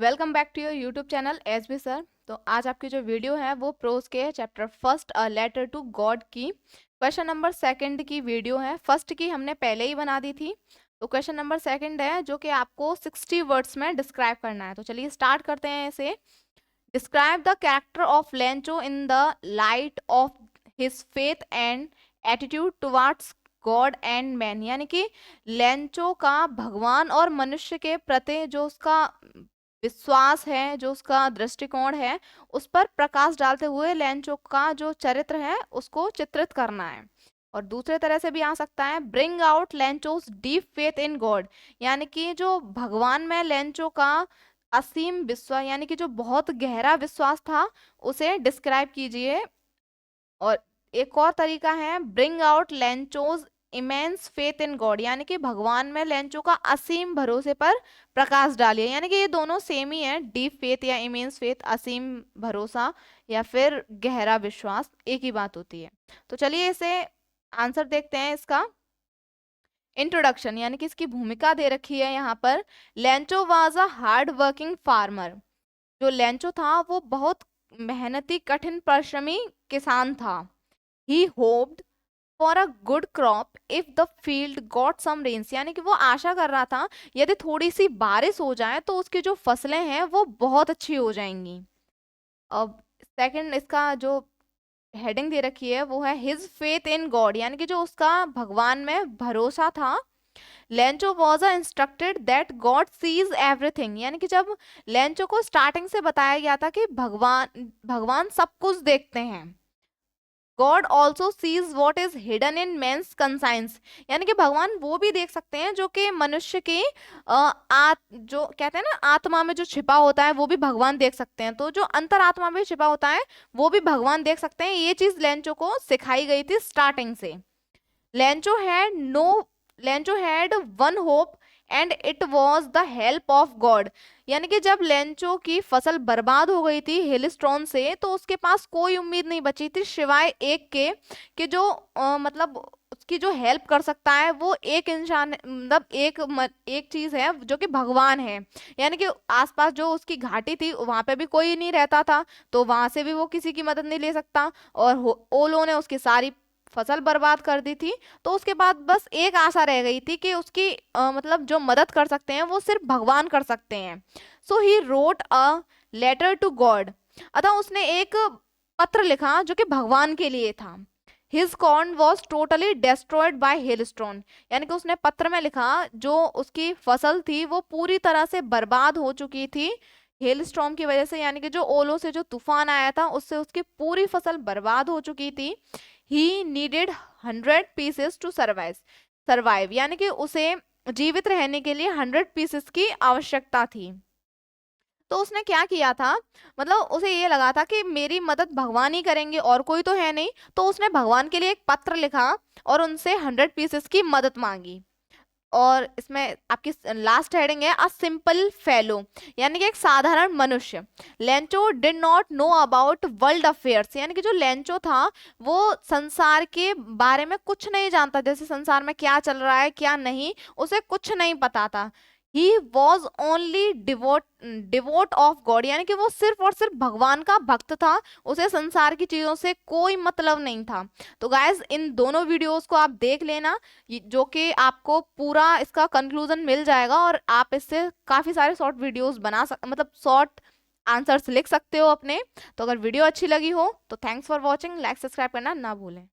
Welcome back to your YouTube channel S B sir. तो आज आपकी जो वीडियो है वो प्रोज के chapter first a letter to God की क्वेश्चन नंबर सेकंड की वीडियो है। फर्स्ट की हमने पहले ही बना दी थी, तो क्वेश्चन नंबर सेकंड है जो कि आपको 60 वर्ड्स में डिस्क्राइब करना है। तो चलिए स्टार्ट करते हैं इसे। Describe the character of Lencho in the light of his faith and attitude towards God and man, यानी कि लेंचो का भगवान और मनुष्य के प्रति जो उसका विश्वास है, जो उसका दृष्टिकोण है, उस पर प्रकाश डालते हुए लेंचो का जो चरित्र है उसको चित्रित करना है। और दूसरे तरह से भी आ सकता है, bring out Lencho's deep faith in God, यानी कि जो भगवान में लेंचो का असीम विश्वास, यानी कि जो बहुत गहरा विश्वास था, उसे डिस्क्राइब कीजिए। और एक और तरीका है, bring out Lencho's immense faith in God, यानी कि भगवान में लेंचो का असीम भरोसे पर प्रकाश डालिए। यानी कि ये दोनों सेम ही है, डीप फेथ या इमेंस फेथ, असीम भरोसा या फिर गहरा विश्वास, एक ही बात होती है। तो चलिए इसे आंसर देखते हैं इसका। इंट्रोडक्शन, यानी कि इसकी भूमिका दे रखी है यहाँ पर। Lencho was a hard working farmer, जो लेंचो था वो बहुत मेहनती कठिन परिश्रमी किसान था। He hoped for a good crop if the field got some rains, यानी कि वो आशा कर रहा था यदि थोड़ी सी बारिश हो जाए तो उसकी जो फसलें हैं वो बहुत अच्छी हो जाएंगी। अब सेकंड इसका जो हेडिंग दे रखी है वो है हिज फेथ इन गॉड, यानी कि जो उसका भगवान में भरोसा था। Lencho was a instructed that God sees everything, यानी कि जब लेंचो को स्टार्टिंग से बताया गया था कि भगवान भगवान सब कुछ देखते हैं। God also sees what is hidden in men's conscience, यानी कि भगवान वो भी देख सकते हैं जो कि मनुष्य के जो कहते हैं ना आत्मा में जो छिपा होता है वो भी भगवान देख सकते हैं। तो जो अंतर आत्मा में छिपा होता है वो भी भगवान देख सकते हैं। ये चीज लेंचो को सिखाई गई थी स्टार्टिंग से। Lencho had no Lencho had one hope and it was the help of God, यानी कि जब लेंचो की फसल बर्बाद हो गई थी हेलस्टोन से, तो उसके पास कोई उम्मीद नहीं बची थी सिवाय एक के कि जो मतलब उसकी जो हेल्प कर सकता है वो एक इंसान, मतलब एक चीज है जो कि भगवान है। यानी कि आसपास जो उसकी घाटी थी वहां पे भी कोई नहीं रहता था, तो वहां से भी वो किसी की मदद नहीं ले सकता। और ओलो ने उसकी सारी फसल बर्बाद कर दी थी, तो उसके बाद बस एक आशा रह गई थी कि उसकी मतलब जो मदद कर सकते हैं वो सिर्फ भगवान कर सकते हैं। So he wrote a letter to God, अतः उसने एक पत्र लिखा जो कि भगवान के लिए था। His corn was totally destroyed by hailstone, यानी कि उसने पत्र में लिखा जो उसकी फसल थी वो पूरी तरह से बर्बाद हो चुकी थी हेलस्टॉर्म की वजह से, यानी कि जो ओलो से जो तूफान आया था उससे उसकी पूरी फसल बर्बाद हो चुकी थी। He needed 100 pieces to survive, यानी कि उसे जीवित रहने के लिए 100 पीसेस की आवश्यकता थी। तो उसने क्या किया था, मतलब उसे ये लगा था कि मेरी मदद भगवान ही करेंगे और कोई तो है नहीं, तो उसने भगवान के लिए एक पत्र लिखा और उनसे 100 पीसेस की मदद मांगी। और इसमें आपकी लास्ट हेडिंग है अ सिंपल फेलो, यानी कि एक साधारण मनुष्य। Lencho did not know about world affairs, यानी कि जो लेंचो था वो संसार के बारे में कुछ नहीं जानता, जैसे संसार में क्या चल रहा है क्या नहीं, उसे कुछ नहीं पता था। He was only devote of God, यानी कि वो सिर्फ और सिर्फ भगवान का भक्त था, उसे संसार की चीजों से कोई मतलब नहीं था। तो गाइज इन दोनों वीडियोस को आप देख लेना, जो कि आपको पूरा इसका कंक्लूजन मिल जाएगा और आप इससे काफी सारे शॉर्ट वीडियोस मतलब शॉर्ट आंसर्स लिख सकते हो अपने। तो अगर वीडियो अच्छी लगी हो तो thanks for watching, like subscribe करना ना भूलें।